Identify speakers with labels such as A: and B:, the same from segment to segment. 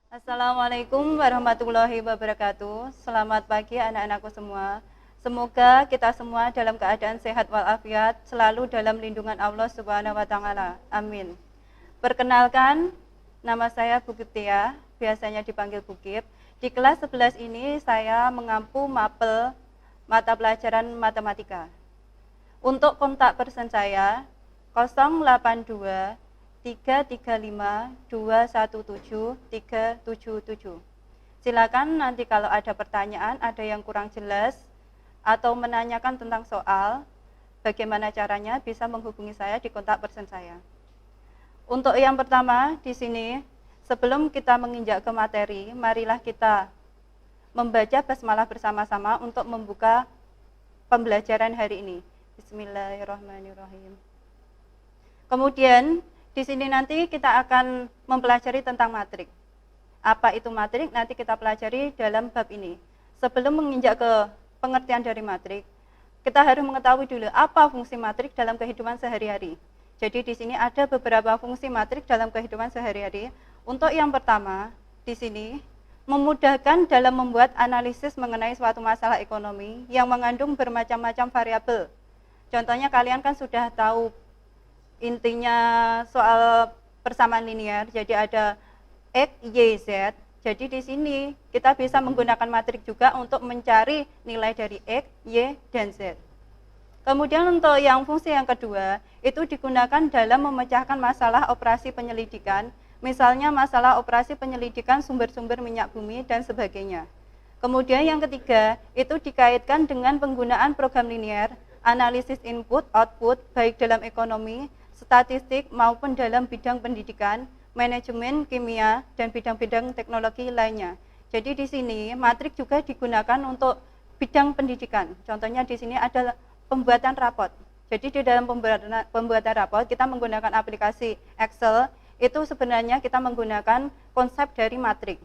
A: Assalamualaikum warahmatullahi wabarakatuh. Selamat pagi anak-anakku semua. Semoga kita semua dalam keadaan sehat walafiat, selalu dalam lindungan Allah Subhanahu wa taala. Amin. Perkenalkan, nama saya Bukip Tia, biasanya dipanggil Bukip. Di kelas 11 ini saya mengampu mapel mata pelajaran matematika. Untuk kontak person saya 082 335 217 377. Silakan nanti kalau ada pertanyaan, ada yang kurang jelas atau menanyakan tentang soal, bagaimana caranya bisa menghubungi saya di kontak person saya. Untuk yang pertama di sini, sebelum kita menginjak ke materi, marilah kita membaca basmalah bersama-sama untuk membuka pembelajaran hari ini. Bismillahirrahmanirrahim. Kemudian di sini nanti kita akan mempelajari tentang matrik. Apa itu matrik? Nanti kita pelajari dalam bab ini. Sebelum menginjak ke pengertian dari matrik, kita harus mengetahui dulu apa fungsi matrik dalam kehidupan sehari-hari. Jadi di sini ada beberapa fungsi matrik dalam kehidupan sehari-hari. Untuk yang pertama, di sini memudahkan dalam membuat analisis mengenai suatu masalah ekonomi yang mengandung bermacam-macam variabel. Contohnya kalian kan sudah tahu intinya soal persamaan linear, jadi ada X, Y, Z. Jadi di sini kita bisa menggunakan matrik juga untuk mencari nilai dari X, Y, dan Z. Kemudian untuk yang fungsi yang kedua, itu digunakan dalam memecahkan masalah operasi penyelidikan, misalnya masalah operasi penyelidikan sumber-sumber minyak bumi dan sebagainya. Kemudian yang ketiga, itu dikaitkan dengan penggunaan program linear, analisis input-output, baik dalam ekonomi, statistik maupun dalam bidang pendidikan, manajemen, kimia, dan bidang-bidang teknologi lainnya. Jadi di sini matrik juga digunakan untuk bidang pendidikan. Contohnya di sini ada pembuatan rapot. Jadi di dalam pembuatan rapot kita menggunakan aplikasi Excel, itu sebenarnya kita menggunakan konsep dari matrik.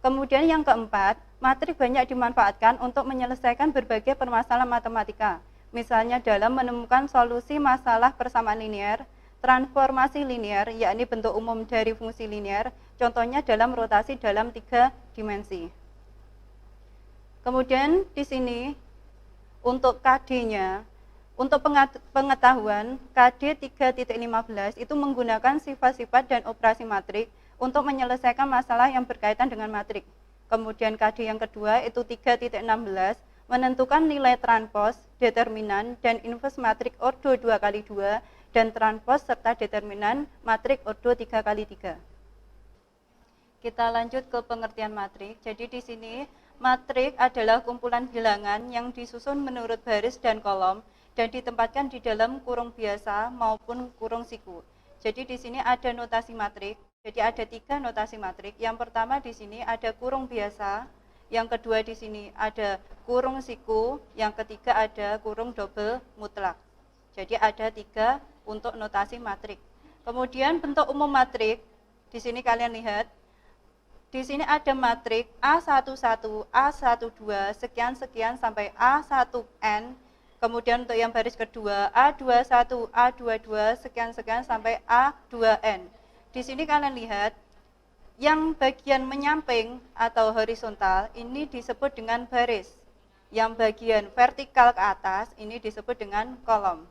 A: Kemudian yang keempat, matrik banyak dimanfaatkan untuk menyelesaikan berbagai permasalahan matematika. Misalnya dalam menemukan solusi masalah persamaan linear, transformasi linear, yakni bentuk umum dari fungsi linear, contohnya dalam rotasi dalam 3 dimensi. Kemudian di sini untuk KD-nya, untuk pengetahuan KD 3.15 itu menggunakan sifat-sifat dan operasi matrik untuk menyelesaikan masalah yang berkaitan dengan matrik. Kemudian KD yang kedua itu 3.16 menentukan nilai transpos, determinan, dan inverse matrik ordo 2x2 dan transpos serta determinan matrik ordo 3x3. Kita lanjut ke pengertian matrik. Jadi di sini matrik adalah kumpulan bilangan yang disusun menurut baris dan kolom dan ditempatkan di dalam kurung biasa maupun kurung siku. Jadi di sini ada notasi matrik. Jadi ada 3 notasi matrik. Yang pertama di sini ada kurung biasa, yang kedua di sini ada kurung siku, yang ketiga ada kurung double mutlak. Jadi ada 3 untuk notasi matrik. Kemudian bentuk umum matrik, di sini kalian lihat, di sini ada matrik A11, A12, sekian-sekian sampai A1N. Kemudian untuk yang baris kedua A21, A22, sekian-sekian sampai A2N. Di sini kalian lihat, yang bagian menyamping atau horizontal ini disebut dengan baris. Yang bagian vertikal ke atas ini disebut dengan kolom.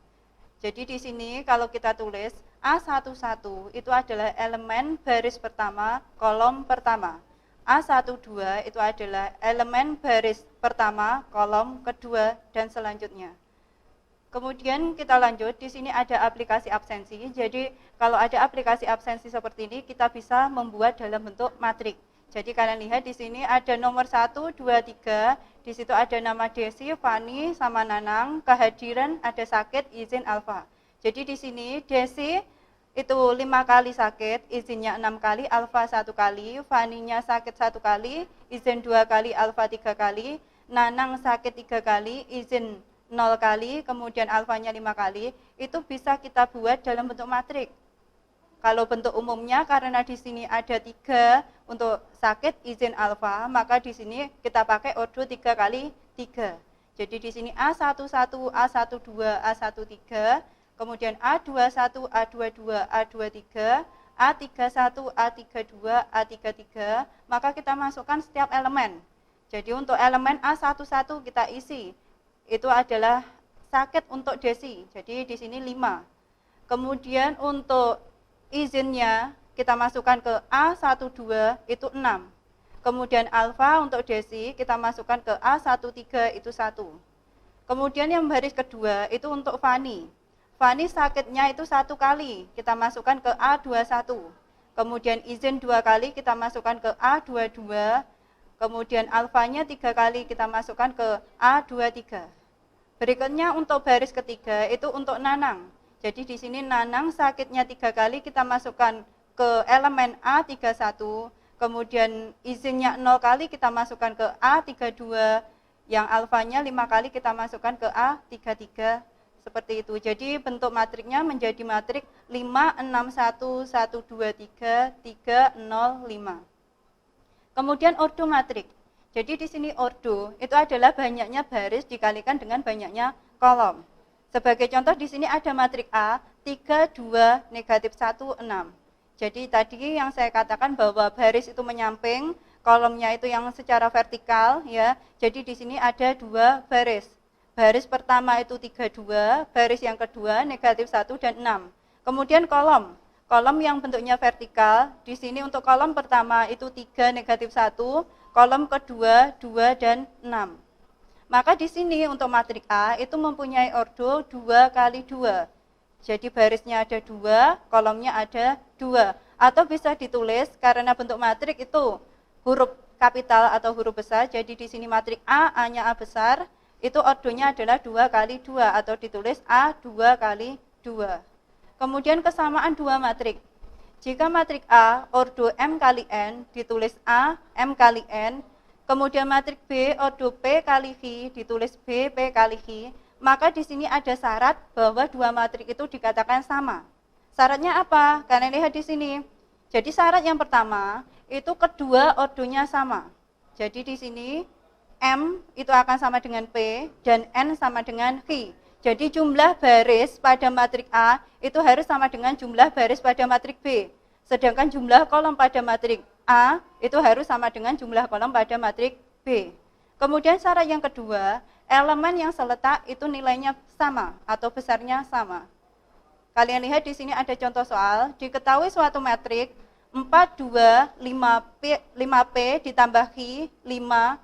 A: Jadi di sini kalau kita tulis A11 itu adalah elemen baris pertama, kolom pertama. A12 itu adalah elemen baris pertama, kolom kedua, dan selanjutnya. Kemudian kita lanjut, di sini ada aplikasi absensi. Jadi kalau ada aplikasi absensi seperti ini, kita bisa membuat dalam bentuk matrik. Jadi kalian lihat di sini ada nomor 1, 2, 3. Di situ ada nama Desi, Fani, sama Nanang, kehadiran, ada sakit, izin alfa. Jadi di sini Desi itu 5 kali sakit, izinnya 6 kali, alfa 1 kali, Faninya sakit 1 kali, izin 2 kali, alfa 3 kali, Nanang sakit 3 kali, izin 0 kali, kemudian alfanya 5 kali, itu bisa kita buat dalam bentuk matrik. Kalau bentuk umumnya karena di sini ada 3 untuk sakit izin alfa, maka di sini kita pakai ordo 3 kali 3. Jadi di sini A11, A12, A13, kemudian A21, A22, A23, A31, A32, A33, maka kita masukkan setiap elemen. Jadi untuk elemen A11 kita isi, itu adalah sakit untuk desi, jadi di sini 5. Kemudian untuk izinnya kita masukkan ke A12 itu 6. Kemudian alfa untuk desi kita masukkan ke A13 itu 1. Kemudian yang baris kedua itu untuk Fani. Fani sakitnya itu 1 kali, kita masukkan ke A21. Kemudian izin 2 kali kita masukkan ke A22. Kemudian alfanya 3 kali kita masukkan ke A23. Berikutnya untuk baris ketiga itu untuk Nanang. Jadi di sini Nanang sakitnya 3 kali kita masukkan ke elemen A31. Kemudian izinnya 0 kali kita masukkan ke A32. Yang alfanya 5 kali kita masukkan ke A33. Seperti itu. Jadi bentuk matriknya menjadi matrik 5, 6, 1, 1, 2, 3, 3, 0, 5. Kemudian ordo matrik. Jadi di sini ordo itu adalah banyaknya baris dikalikan dengan banyaknya kolom. Sebagai contoh di sini ada matrik A 3, 2, negatif 1, 6. Jadi tadi yang saya katakan bahwa baris itu menyamping, kolomnya itu yang secara vertikal ya. Jadi di sini ada 2 baris. Baris pertama itu 3, 2, baris yang kedua negatif 1 dan 6. Kemudian kolom yang bentuknya vertikal, di sini untuk kolom pertama itu 3, negatif 1, kolom kedua 2 dan 6. Maka di sini untuk matrik A itu mempunyai ordo 2 kali 2. Jadi barisnya ada 2, kolomnya ada 2. Atau bisa ditulis karena bentuk matrik itu huruf kapital atau huruf besar, jadi di sini matrik A, A-nya A besar, itu ordonya adalah 2 kali 2 atau ditulis A 2 kali 2. Kemudian kesamaan 2 matrik. Jika matrik A ordo M kali N ditulis A M kali N, kemudian matrik B ordo P kali Q ditulis B P kali Q, maka di sini ada syarat bahwa 2 matrik itu dikatakan sama. Syaratnya apa? Kalian lihat di sini. Jadi syarat yang pertama itu kedua ordonya sama. Jadi di sini M itu akan sama dengan P dan N sama dengan Q. Jadi jumlah baris pada matrik A itu harus sama dengan jumlah baris pada matrik B. Sedangkan jumlah kolom pada matrik A itu harus sama dengan jumlah kolom pada matrik B. Kemudian syarat yang kedua, elemen yang seletak itu nilainya sama atau besarnya sama. Kalian lihat di sini ada contoh soal, diketahui suatu matrik 4, 2, 5P ditambah Q, 5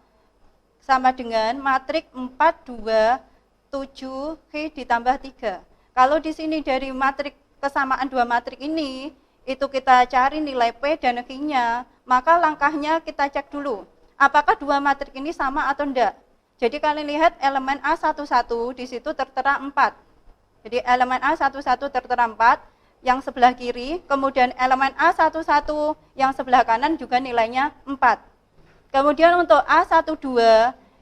A: sama dengan matrik 4, 2, 7, Q ditambah 3. Kalau di sini dari matrik kesamaan 2 matrik ini, itu kita cari nilai P dan Q-nya, maka langkahnya kita cek dulu, apakah 2 matrik ini sama atau enggak. Jadi kalian lihat elemen A11 di situ tertera 4. Jadi elemen A11 tertera 4, yang sebelah kiri, kemudian elemen A11 yang sebelah kanan juga nilainya 4. Kemudian untuk A12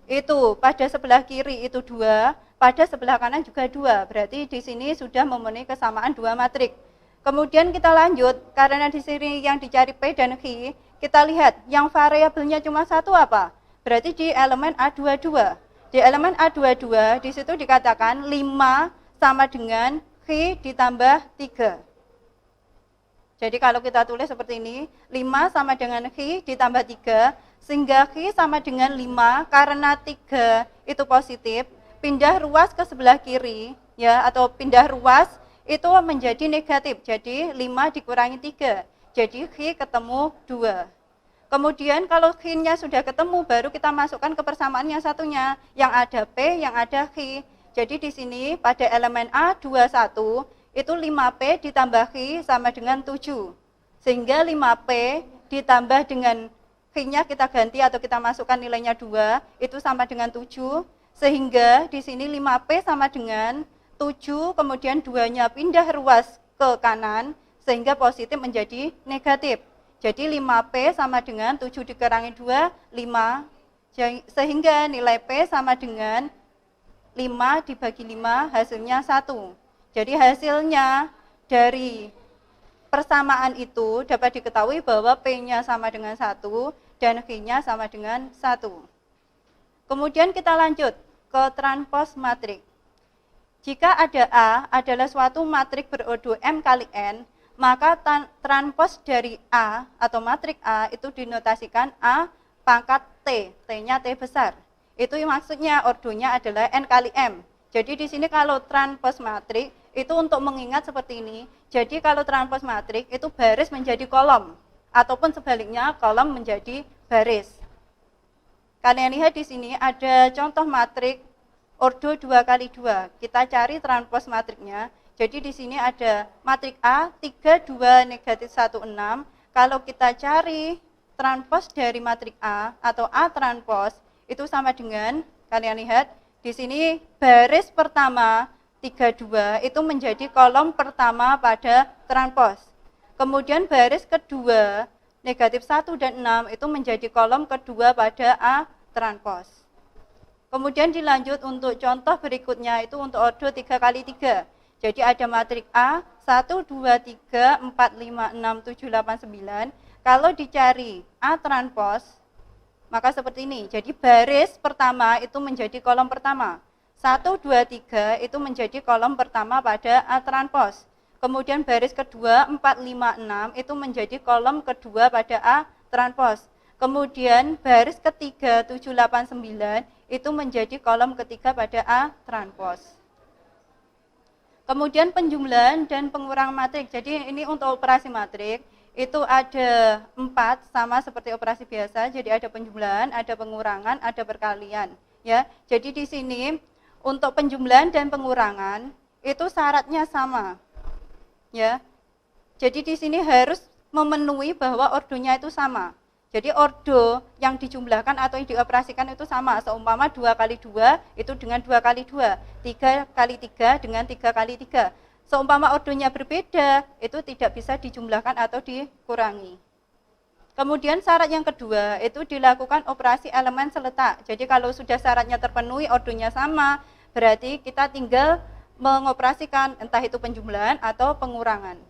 A: itu pada sebelah kiri itu 2, pada sebelah kanan juga 2. Berarti di sini sudah memenuhi kesamaan 2 matrik. Kemudian kita lanjut, karena di sini yang dicari P dan Q, kita lihat yang variabelnya cuma 1 apa? Berarti di elemen A22. Di elemen A22 di situ dikatakan 5 sama dengan Q ditambah 3. Jadi kalau kita tulis seperti ini, 5 sama dengan Q ditambah 3, sehingga Q sama dengan 5 karena 3 itu positif, pindah ruas ke sebelah kiri, ya, atau pindah ruas itu menjadi negatif, jadi 5 dikurangi 3, jadi Q ketemu 2. Kemudian kalau Q-nya sudah ketemu, baru kita masukkan ke persamaan yang satunya, yang ada P, yang ada Q. Jadi di sini pada elemen A21, itu 5P ditambah Q sama dengan 7. Sehingga 5P ditambah dengan Q-nya kita ganti atau kita masukkan nilainya 2, itu sama dengan 7. Sehingga di sini 5P sama dengan 7, kemudian 2-nya pindah ruas ke kanan, sehingga positif menjadi negatif. Jadi 5P sama dengan 7 dikurangi 2, 5. Sehingga nilai P sama dengan 5 dibagi 5, hasilnya 1. Jadi hasilnya dari persamaan itu dapat diketahui bahwa P-nya sama dengan 1 dan Q-nya sama dengan 1. Kemudian kita lanjut ke transpos matrik. Jika ada A adalah suatu matrik berordo M kali N, maka transpos dari A atau matrik A itu dinotasikan A pangkat T, T-nya T besar. Itu maksudnya ordonya adalah N kali M. Jadi di sini kalau transpos matrik itu untuk mengingat seperti ini. Jadi kalau transpos matrik itu baris menjadi kolom ataupun sebaliknya kolom menjadi baris. Kalian lihat di sini ada contoh matrik ordo 2 kali 2. Kita cari transpos matriknya. Jadi di sini ada matrik A 3 2 negatif 1 6. Kalau kita cari transpos dari matrik A atau A transpos itu sama dengan, kalian lihat di sini baris pertama 3 2 itu menjadi kolom pertama pada transpos. Kemudian baris kedua negatif 1 dan 6 itu menjadi kolom kedua pada A transpos. Kemudian dilanjut untuk contoh berikutnya itu untuk ordo 3 kali 3. Jadi ada matrik A 1, 2, 3, 4, 5, 6, 7, 8, 9. Kalau dicari A transpos, maka seperti ini. Jadi baris pertama itu menjadi kolom pertama. 1, 2, 3 itu menjadi kolom pertama pada A transpos. Kemudian baris kedua 4, 5, 6 itu menjadi kolom kedua pada A transpos. Kemudian baris ketiga 7, 8, 9 itu menjadi kolom ketiga pada A transpos. Kemudian penjumlahan dan pengurangan matrik. Jadi ini untuk operasi matrik itu ada 4 sama seperti operasi biasa. Jadi ada penjumlahan, ada pengurangan, ada perkalian. Ya, jadi di sini untuk penjumlahan dan pengurangan itu syaratnya sama. Ya, jadi di sini harus memenuhi bahwa ordonya itu sama. Jadi ordo yang dijumlahkan atau yang dioperasikan itu sama. Seumpama 2 kali 2 itu dengan 2 kali 2, 3 kali 3 dengan 3 kali 3. Seumpama ordonya berbeda, itu tidak bisa dijumlahkan atau dikurangi. Kemudian syarat yang kedua itu dilakukan operasi elemen seletak. Jadi kalau sudah syaratnya terpenuhi, ordonya sama, berarti kita tinggal mengoperasikan entah itu penjumlahan atau pengurangan.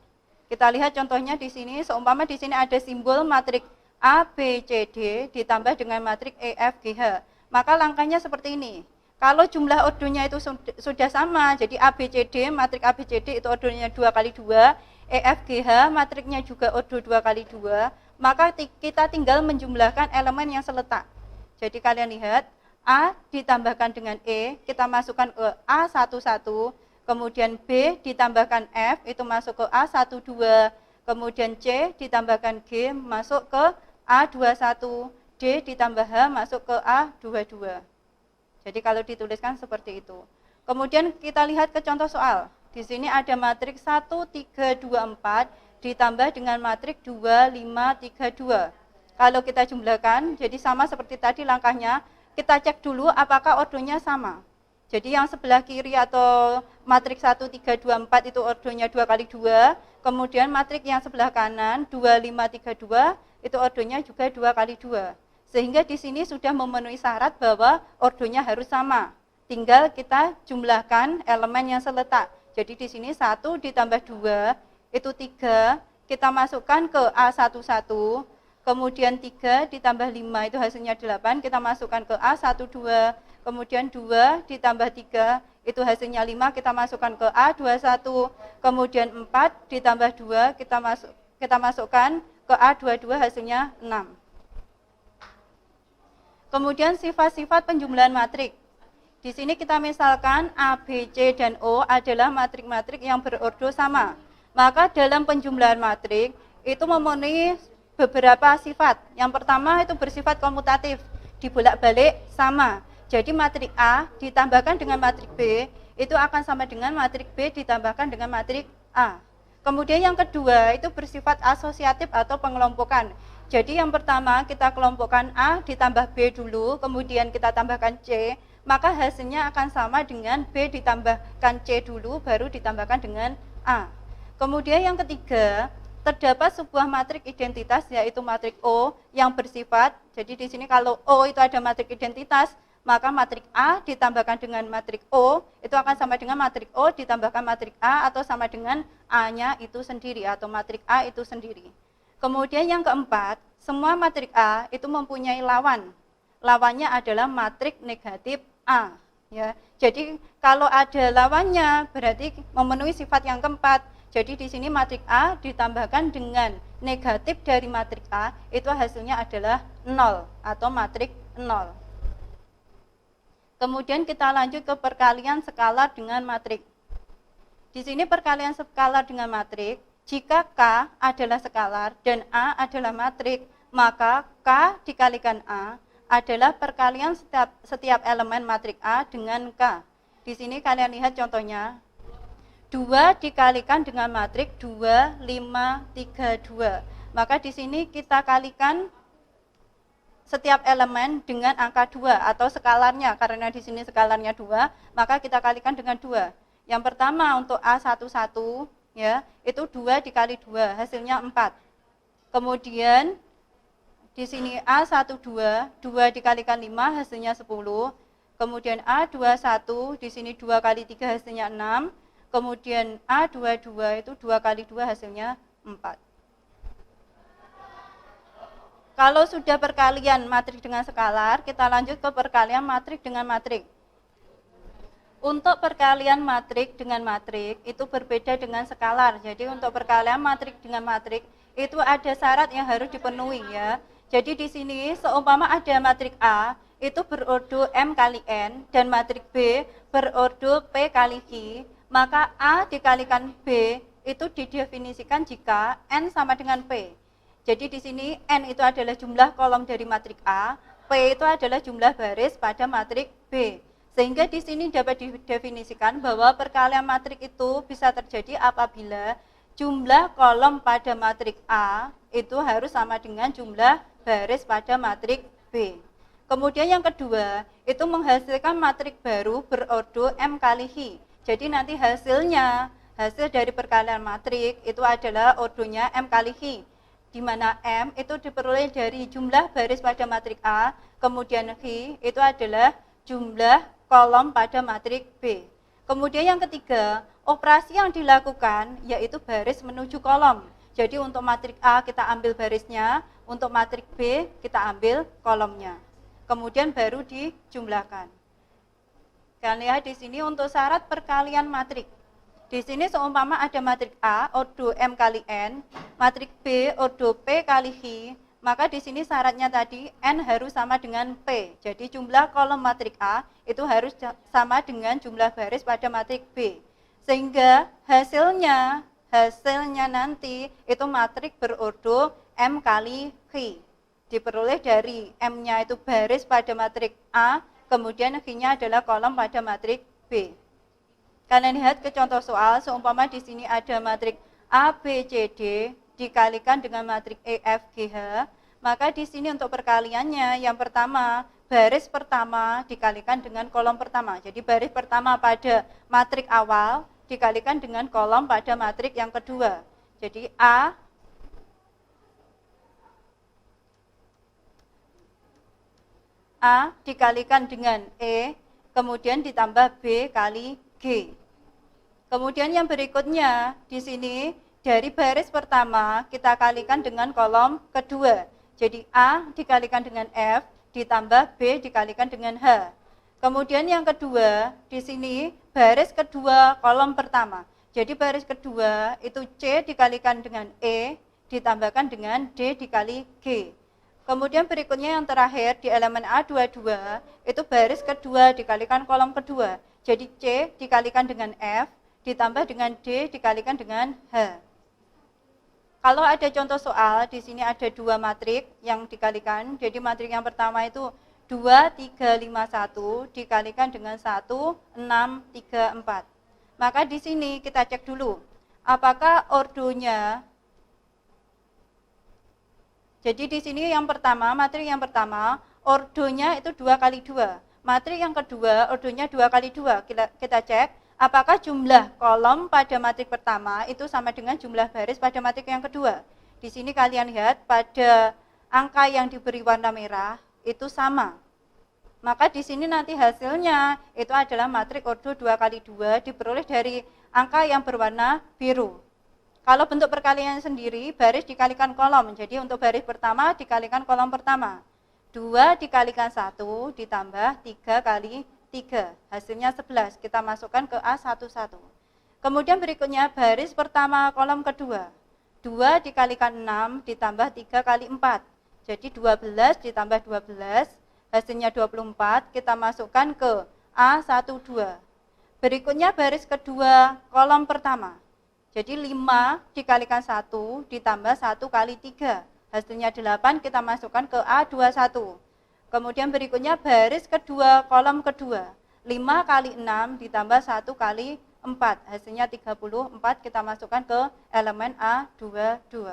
A: Kita lihat contohnya di sini. Seumpama di sini ada simbol matrik A, B, C, D ditambah dengan matrik E, F, G, H. Maka langkahnya seperti ini. Kalau jumlah ordonya itu sudah sama, jadi A, B, C, D, matrik A, B, C, D itu ordonya 2 kali 2, E, F, G, H, matriknya juga ordo 2 kali 2, maka kita tinggal menjumlahkan elemen yang seletak. Jadi kalian lihat, A ditambahkan dengan E, kita masukkan ke A11, kemudian B ditambahkan F, itu masuk ke A12, kemudian C ditambahkan G, masuk ke A21, D ditambah H masuk ke A22. Jadi kalau dituliskan seperti itu. Kemudian kita lihat ke contoh soal. Di sini ada matrik 1, 3, 2, 4 ditambah dengan matrik 2, 5, 3, 2. Kalau kita jumlahkan, jadi sama seperti tadi langkahnya, kita cek dulu apakah ordonya sama. Jadi yang sebelah kiri atau matrik 1, 3, 2, 4 itu ordonya 2 kali 2. Kemudian matrik yang sebelah kanan 2, 5, 3, 2 itu ordonya juga 2 kali 2. Sehingga di sini sudah memenuhi syarat bahwa ordonya harus sama. Tinggal kita jumlahkan elemen yang seletak. Jadi di sini 1 ditambah 2 itu 3, kita masukkan ke A11, kemudian 3 ditambah 5 itu hasilnya 8, kita masukkan ke A12, kemudian 2 ditambah 3 itu hasilnya 5, kita masukkan ke A21, kemudian 4 ditambah 2 kita masukkan ke A22 hasilnya 6. Kemudian sifat-sifat penjumlahan matrik. Di sini kita misalkan A, B, C, dan O adalah matrik-matrik yang berordo sama. Maka dalam penjumlahan matrik itu memenuhi beberapa sifat. Yang pertama itu bersifat komutatif, dibolak-balik sama. Jadi matrik A ditambahkan dengan matrik B itu akan sama dengan matrik B ditambahkan dengan matrik A. Kemudian yang kedua itu bersifat asosiatif atau pengelompokan. Jadi yang pertama kita kelompokkan A ditambah B dulu, kemudian kita tambahkan C, maka hasilnya akan sama dengan B ditambahkan C dulu, baru ditambahkan dengan A. Kemudian yang ketiga, terdapat sebuah matrik identitas yaitu matrik O yang bersifat, jadi di sini kalau O itu ada matrik identitas, maka matrik A ditambahkan dengan matrik O itu akan sama dengan matrik O ditambahkan matrik A atau sama dengan A-nya itu sendiri atau matrik A itu sendiri. Kemudian yang keempat, semua matrik A itu mempunyai lawan. Lawannya adalah matrik negatif A. Ya. Jadi kalau ada lawannya berarti memenuhi sifat yang keempat. Jadi di sini matrik A ditambahkan dengan negatif dari matrik A, itu hasilnya adalah 0 atau matrik 0. Kemudian kita lanjut ke perkalian skalar dengan matrik. Di sini perkalian skalar dengan matrik, jika K adalah skalar dan A adalah matrik, maka K dikalikan A adalah perkalian setiap elemen matrik A dengan K. Di sini kalian lihat contohnya, 2 dikalikan dengan matrik 2, 5, 3, 2. Maka di sini kita kalikan setiap elemen dengan angka 2 atau skalarnya, karena di sini skalarnya 2, maka kita kalikan dengan 2. Yang pertama untuk A11 ya, itu 2 dikali 2, hasilnya 4. Kemudian di sini A12, 2 dikalikan 5 hasilnya 10. Kemudian A21, di sini 2 kali 3 hasilnya 6. Kemudian A22 itu 2 kali 2 hasilnya 4. Kalau sudah perkalian matrik dengan skalar, kita lanjut ke perkalian matrik dengan matrik. Untuk perkalian matrik dengan matrik itu berbeda dengan skalar. Jadi untuk perkalian matrik dengan matrik itu ada syarat yang harus dipenuhi ya. Jadi di sini seumpama ada matrik A itu berordo M kali N dan matrik B berordo P kali Q, maka A dikalikan B itu didefinisikan jika N sama dengan P. Jadi di sini N itu adalah jumlah kolom dari matrik A, P itu adalah jumlah baris pada matrik B. Sehingga di sini dapat didefinisikan bahwa perkalian matrik itu bisa terjadi apabila jumlah kolom pada matrik A itu harus sama dengan jumlah baris pada matrik B. Kemudian yang kedua, itu menghasilkan matrik baru berordo M kali Hi. Jadi nanti hasil dari perkalian matrik itu adalah ordonya M kali Hi, di mana M itu diperoleh dari jumlah baris pada matrik A, kemudian Hi itu adalah jumlah kolom pada matrik B. Kemudian yang ketiga, operasi yang dilakukan yaitu baris menuju kolom. Jadi untuk matrik A kita ambil barisnya, untuk matrik B kita ambil kolomnya. Kemudian baru dijumlahkan. Kalian lihat di sini untuk syarat perkalian matrik. Di sini seumpama ada matrik A ordo M kali N, matrik B ordo P kali Hi, maka di sini syaratnya tadi N harus sama dengan P. Jadi jumlah kolom matrik A itu harus sama dengan jumlah baris pada matrik B. Sehingga hasilnya nanti itu matrik berordo M kali Hi. Diperoleh dari M-nya itu baris pada matrik A, kemudian Hi-nya adalah kolom pada matrik B. Kalian lihat ke contoh soal, seumpama di sini ada matrik A, B, C, D dikalikan dengan matrik E, F, G, H, maka di sini untuk perkaliannya yang pertama, baris pertama dikalikan dengan kolom pertama. Jadi baris pertama pada matrik awal dikalikan dengan kolom pada matrik yang kedua. Jadi A dikalikan dengan E, kemudian ditambah B kali G. Kemudian yang berikutnya, di sini dari baris pertama kita kalikan dengan kolom kedua. Jadi A dikalikan dengan F, ditambah B dikalikan dengan H. Kemudian yang kedua, di sini baris kedua kolom pertama. Jadi baris kedua itu C dikalikan dengan E, ditambahkan dengan D dikali G. Kemudian berikutnya yang terakhir di elemen A22 itu baris kedua dikalikan kolom kedua. Jadi C dikalikan dengan F ditambah dengan D dikalikan dengan H. Kalau ada contoh soal, di sini ada dua matrik yang dikalikan. Jadi matrik yang pertama itu 2, 3, 5, 1 dikalikan dengan 1, 6, 3, 4. Maka di sini kita cek dulu apakah ordonya. Jadi di sini yang pertama, matrik yang pertama, ordonya itu 2 kali 2. Matrik yang kedua, ordonya 2 kali 2. Kita cek, apakah jumlah kolom pada matrik pertama itu sama dengan jumlah baris pada matrik yang kedua. Di sini kalian lihat, pada angka yang diberi warna merah, itu sama. Maka di sini nanti hasilnya, itu adalah matrik ordo 2 kali 2, diperoleh dari angka yang berwarna biru. Kalau bentuk perkalian sendiri, baris dikalikan kolom. Jadi untuk baris pertama dikalikan kolom pertama. 2 dikalikan 1 ditambah 3 kali 3. Hasilnya 11. Kita masukkan ke A11. Kemudian berikutnya baris pertama kolom kedua. 2 dikalikan 6 ditambah 3 kali 4. Jadi 12 ditambah 12, hasilnya 24, kita masukkan ke A12. Berikutnya baris kedua kolom pertama. Jadi 5 dikalikan 1 ditambah 1 kali 3. Hasilnya 8, kita masukkan ke A21. Kemudian berikutnya baris kedua kolom kedua. 5 kali 6 ditambah 1 kali 4, hasilnya 34, kita masukkan ke elemen A22.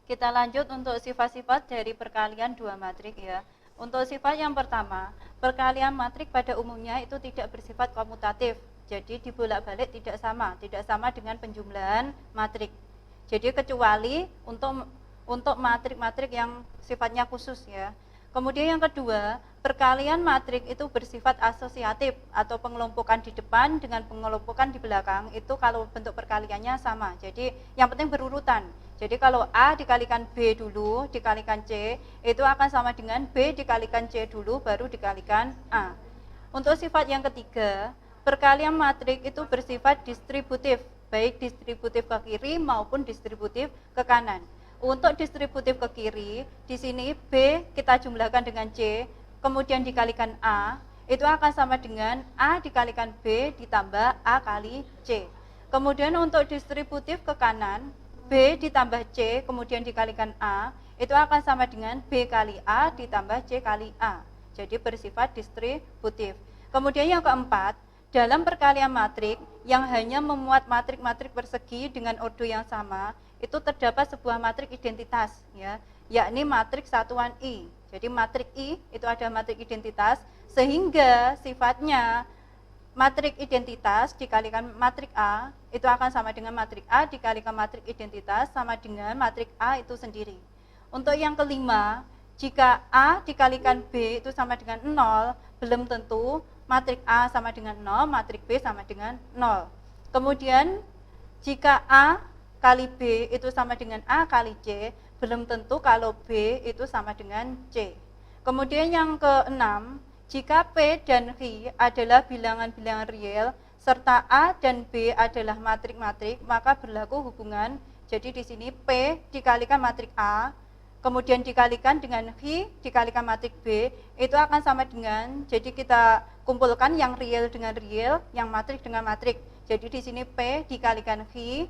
A: Kita lanjut untuk sifat-sifat dari perkalian dua matrik ya. Untuk sifat yang pertama, perkalian matrik pada umumnya itu tidak bersifat komutatif. Jadi dibolak-balik tidak sama dengan penjumlahan matrik. Jadi kecuali untuk matrik-matrik yang sifatnya khusus ya. Kemudian yang kedua, perkalian matrik itu bersifat asosiatif atau pengelompokan di depan dengan pengelompokan di belakang itu kalau bentuk perkaliannya sama. Jadi yang penting berurutan. Jadi kalau A dikalikan B dulu dikalikan C itu akan sama dengan B dikalikan C dulu baru dikalikan A. Untuk sifat yang ketiga, perkalian matrik itu bersifat distributif, baik distributif ke kiri maupun distributif ke kanan. Untuk distributif ke kiri, di sini B kita jumlahkan dengan C, kemudian dikalikan A, itu akan sama dengan A dikalikan B ditambah A kali C. Kemudian untuk distributif ke kanan, B ditambah C, kemudian dikalikan A, itu akan sama dengan B kali A ditambah C kali A. Jadi bersifat distributif. Kemudian yang keempat, dalam perkalian matrik yang hanya memuat matrik-matrik persegi dengan ordo yang sama, itu terdapat sebuah matrik identitas ya, yakni matrik satuan I. Jadi matrik I itu ada matrik identitas sehingga sifatnya matrik identitas dikalikan matrik A itu akan sama dengan matrik A dikalikan matrik identitas sama dengan matrik A itu sendiri. Untuk yang kelima, jika A dikalikan B itu sama dengan 0, belum tentu matrik A sama dengan 0, matrik B sama dengan 0. Kemudian jika A kali B itu sama dengan A kali C, belum tentu kalau B itu sama dengan C. Kemudian yang keenam, jika P dan Q adalah bilangan-bilangan real, serta A dan B adalah matrik-matrik, maka berlaku hubungan. Jadi di sini P dikalikan matrik A, kemudian dikalikan dengan Q dikalikan matrik B, itu akan sama dengan, jadi kita kumpulkan yang real dengan real, yang matrik dengan matrik. Jadi di sini P dikalikan Q,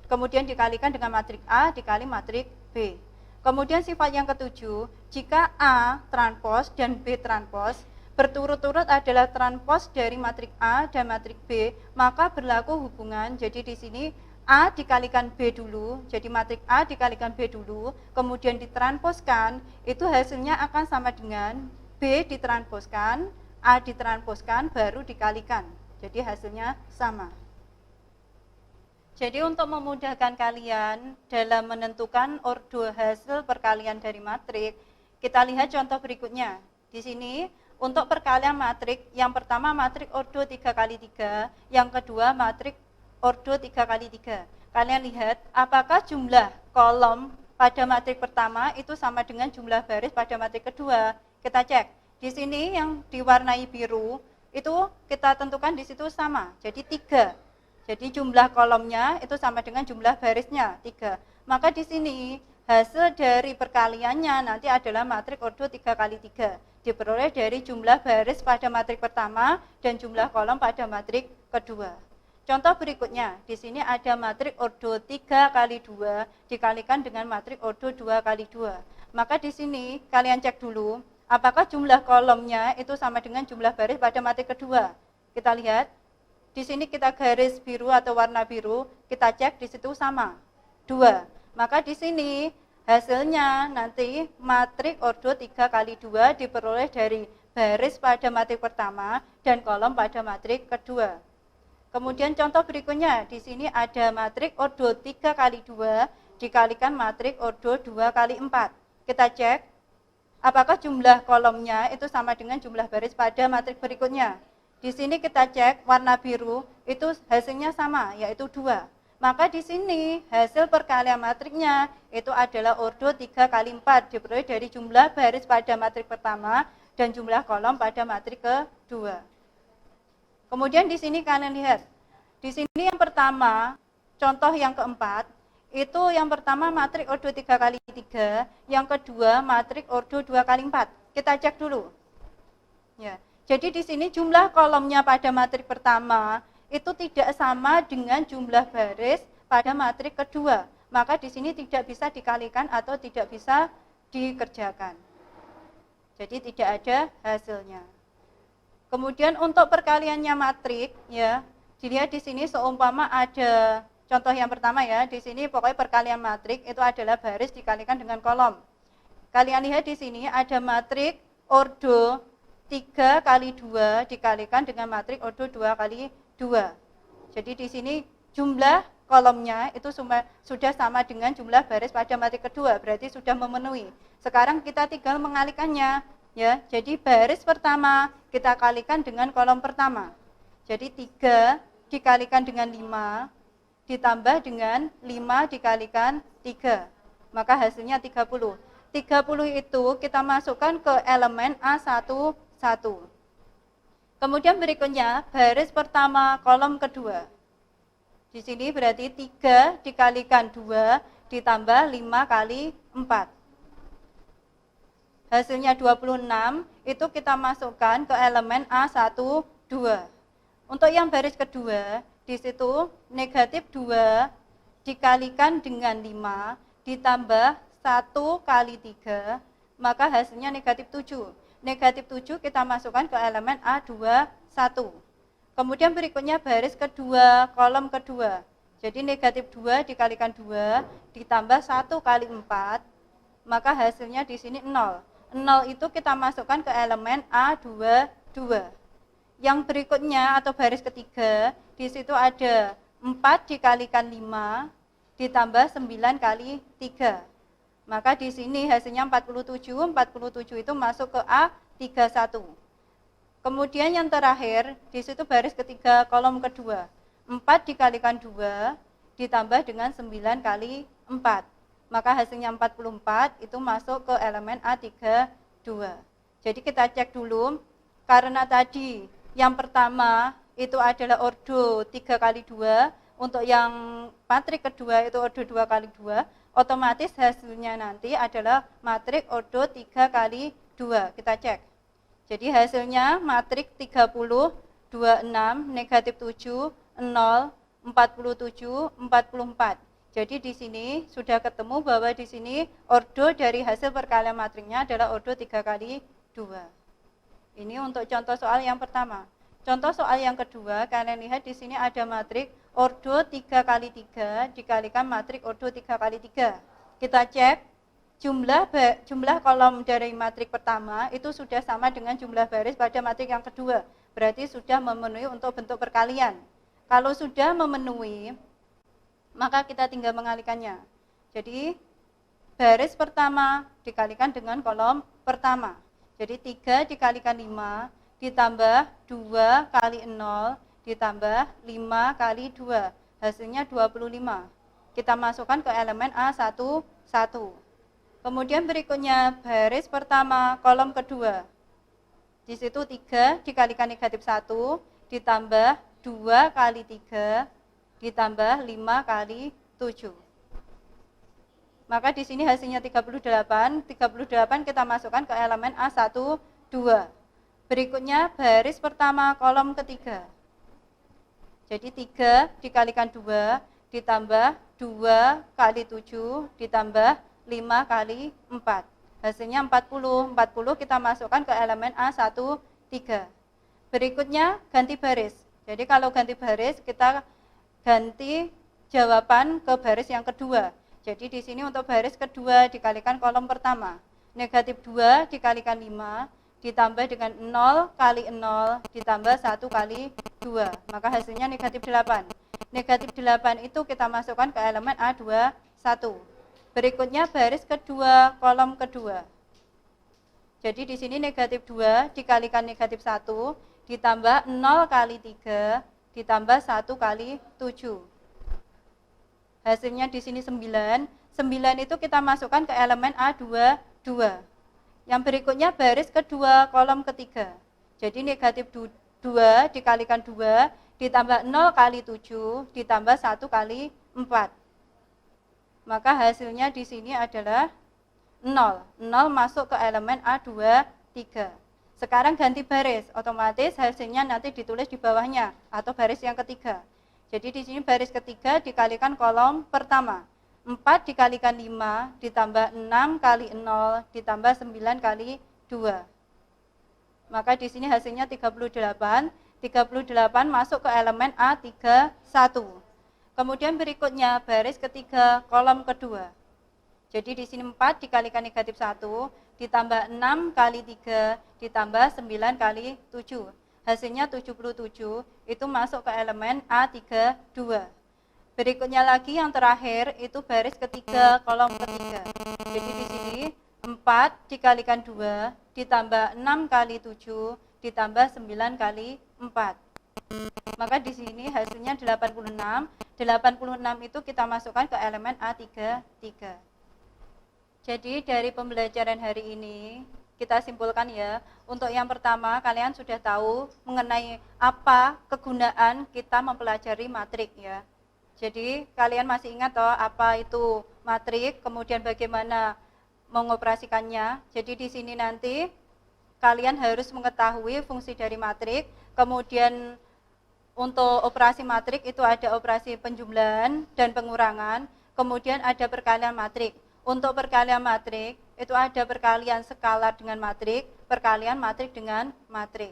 A: kemudian dikalikan dengan matrik A dikali matrik B. Kemudian sifat yang ketujuh, jika A transpos dan B transpos berturut-turut adalah transpos dari matrik A dan matrik B, maka berlaku hubungan. Jadi di sini A dikalikan B dulu, jadi matrik A dikalikan B dulu, kemudian ditransposkan, itu hasilnya akan sama dengan B ditransposkan, A ditransposkan, baru dikalikan. Jadi hasilnya sama. Jadi untuk memudahkan kalian dalam menentukan ordo hasil perkalian dari matrik, kita lihat contoh berikutnya. Di sini untuk perkalian matrik, yang pertama matrik ordo 3x3, yang kedua matrik ordo 3x3. Kalian lihat apakah jumlah kolom pada matrik pertama itu sama dengan jumlah baris pada matrik kedua. Kita cek. Di sini yang diwarnai biru itu kita tentukan di situ sama, jadi 3. Jadi jumlah kolomnya itu sama dengan jumlah barisnya, 3. Maka di sini hasil dari perkaliannya nanti adalah matrik ordo 3x3. Diperoleh dari jumlah baris pada matrik pertama dan jumlah kolom pada matrik kedua. Contoh berikutnya, di sini ada matrik ordo 3x2 dikalikan dengan matrik ordo 2x2. Maka di sini kalian cek dulu, apakah jumlah kolomnya itu sama dengan jumlah baris pada matrik kedua. Kita lihat. Di sini kita garis biru atau warna biru, kita cek di situ sama, 2. Maka di sini hasilnya nanti matrik ordo 3x2 diperoleh dari baris pada matrik pertama dan kolom pada matrik kedua. Kemudian contoh berikutnya, di sini ada matrik ordo 3x2 dikalikan matrik ordo 2x4. Kita cek, apakah jumlah kolomnya itu sama dengan jumlah baris pada matrik berikutnya. Di sini kita cek warna biru itu hasilnya sama, yaitu 2. Maka di sini hasil perkalian matriknya itu adalah ordo 3x4 diperoleh dari jumlah baris pada matrik pertama dan jumlah kolom pada matrik kedua. Kemudian di sini kalian lihat, Di sini yang pertama, contoh yang keempat, itu yang pertama matrik ordo 3 kali 3, yang kedua matrik ordo 2 kali 4. Kita cek dulu. Ya. Jadi di sini jumlah kolomnya pada matrik pertama itu tidak sama dengan jumlah baris pada matrik kedua. Maka di sini tidak bisa dikalikan atau tidak bisa dikerjakan. Jadi tidak ada hasilnya. Kemudian untuk perkaliannya matrik, ya, dilihat di sini seumpama ada contoh yang pertama ya, di sini pokoknya perkalian matrik itu adalah baris dikalikan dengan kolom. Kalian lihat di sini ada matrik ordo 3 kali 2 dikalikan dengan matrik ordo 2 kali 2. Jadi di sini jumlah kolomnya itu sudah sama dengan jumlah baris pada matrik kedua, berarti sudah memenuhi. Sekarang kita tinggal mengalihkannya, ya. Jadi baris pertama kita kalikan dengan kolom pertama. Jadi 3 dikalikan dengan 5 ditambah dengan 5 dikalikan 3. Maka hasilnya 30. 30 itu kita masukkan ke elemen A11. Kemudian berikutnya baris pertama kolom kedua. Di sini berarti 3 dikalikan 2 ditambah 5 kali 4. Hasilnya 26, itu kita masukkan ke elemen A12. Untuk yang baris kedua, di situ negatif 2 dikalikan dengan 5 ditambah 1 kali 3, maka hasilnya negatif 7. Negatif 7 kita masukkan ke elemen A21. Kemudian berikutnya baris kedua, kolom kedua. Jadi negatif 2 dikalikan 2 ditambah 1 kali 4, maka hasilnya di sini 0. 0 itu kita masukkan ke elemen A22. Yang berikutnya atau baris ketiga, di situ ada 4 dikalikan 5 ditambah 9 kali 3. Maka di sini hasilnya 47. 47 itu masuk ke A31. Kemudian yang terakhir, di situ baris ketiga kolom kedua. 4 dikalikan 2 ditambah dengan 9 kali 4. Maka hasilnya 44 itu masuk ke elemen A32. Jadi kita cek dulu, karena tadi yang pertama itu adalah ordo 3 kali 2, untuk yang matrik kedua itu ordo 2 kali 2, otomatis hasilnya nanti adalah matrik ordo 3 kali 2. Kita cek. Jadi hasilnya matrik 30, 26, negatif 7, 0, 47, 44. Jadi di sini sudah ketemu bahwa di sini ordo dari hasil perkalian matriknya adalah ordo 3 kali 2. Ini untuk contoh soal yang pertama. Contoh soal yang kedua, kalian lihat di sini ada matrik ordo 3 kali 3 dikalikan matrik ordo 3 kali 3. Kita cek jumlah kolom dari matrik pertama itu sudah sama dengan jumlah baris pada matrik yang kedua. Berarti sudah memenuhi untuk bentuk perkalian. Kalau sudah memenuhi, maka kita tinggal mengalihkannya. Jadi baris pertama dikalikan dengan kolom pertama. Jadi 3 dikalikan 5 ditambah 2 kali 0 ditambah 5 kali 2. Hasilnya 25. Kita masukkan ke elemen A11. Kemudian berikutnya baris pertama kolom kedua. Di situ 3 dikalikan negatif 1 ditambah 2 kali 3 ditambah 5 kali 7. Maka di sini hasilnya 38. 38 kita masukkan ke elemen A12. Berikutnya baris pertama kolom ketiga. Jadi 3 dikalikan 2 ditambah 2 kali 7 ditambah 5 kali 4. Hasilnya 40. 40 kita masukkan ke elemen A13. Berikutnya ganti baris. Jadi kalau ganti baris kita ganti jawaban ke baris yang kedua. Jadi di sini untuk baris kedua dikalikan kolom pertama. Negatif 2 dikalikan 5 ditambah dengan 0 kali 0 ditambah 1 kali 2. Maka hasilnya negatif 8. Negatif 8 itu kita masukkan ke elemen A21. Berikutnya baris kedua kolom kedua. Jadi di sini negatif 2 dikalikan negatif 1 ditambah 0 kali 3 ditambah 1 kali 7. Hasilnya di sini 9. 9 itu kita masukkan ke elemen A22. Yang berikutnya baris kedua kolom ketiga. Jadi negatif 2 dikalikan 2 ditambah 0 kali 7 ditambah 1 kali 4. Maka hasilnya di sini adalah 0. 0 masuk ke elemen A2, 3. Sekarang ganti baris, otomatis hasilnya nanti ditulis di bawahnya atau baris yang ketiga. Jadi di sini baris ketiga dikalikan kolom pertama. 4 dikalikan 5 ditambah 6 kali 0 ditambah 9 kali 2. Maka di sini hasilnya 38. 38 masuk ke elemen A31. Kemudian berikutnya baris ketiga kolom kedua. Jadi di sini 4 dikalikan negatif 1 ditambah 6 kali 3 ditambah 9 kali 7. Hasilnya 77, itu masuk ke elemen A32. Berikutnya lagi yang terakhir itu baris ketiga kolom ketiga. Jadi di sini 4 dikalikan 2 ditambah 6 kali 7 ditambah 9 kali 4. Maka di sini hasilnya 86. 86 itu kita masukkan ke elemen A33. Jadi dari pembelajaran hari ini kita simpulkan ya, untuk yang pertama kalian sudah tahu mengenai apa kegunaan kita mempelajari matrik ya. Jadi kalian masih ingat toh apa itu matrik, kemudian bagaimana mengoperasikannya. Jadi di sini nanti kalian harus mengetahui fungsi dari matrik, kemudian untuk operasi matrik itu ada operasi penjumlahan dan pengurangan, kemudian ada perkalian matrik. Untuk perkalian matrik itu ada perkalian skalar dengan matrik, perkalian matrik dengan matrik.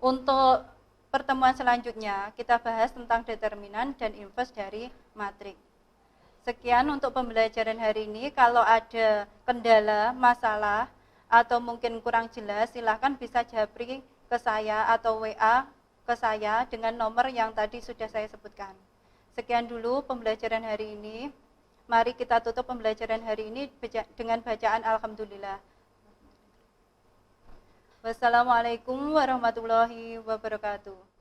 A: Untuk pertemuan selanjutnya kita bahas tentang determinan dan inverse dari matrik. Sekian untuk pembelajaran hari ini. Kalau ada kendala, masalah, atau mungkin kurang jelas, silahkan bisa japri ke saya atau WA ke saya dengan nomor yang tadi sudah saya sebutkan. Sekian dulu pembelajaran hari ini. Mari kita tutup pembelajaran hari ini dengan bacaan Alhamdulillah. Wassalamualaikum warahmatullahi wabarakatuh.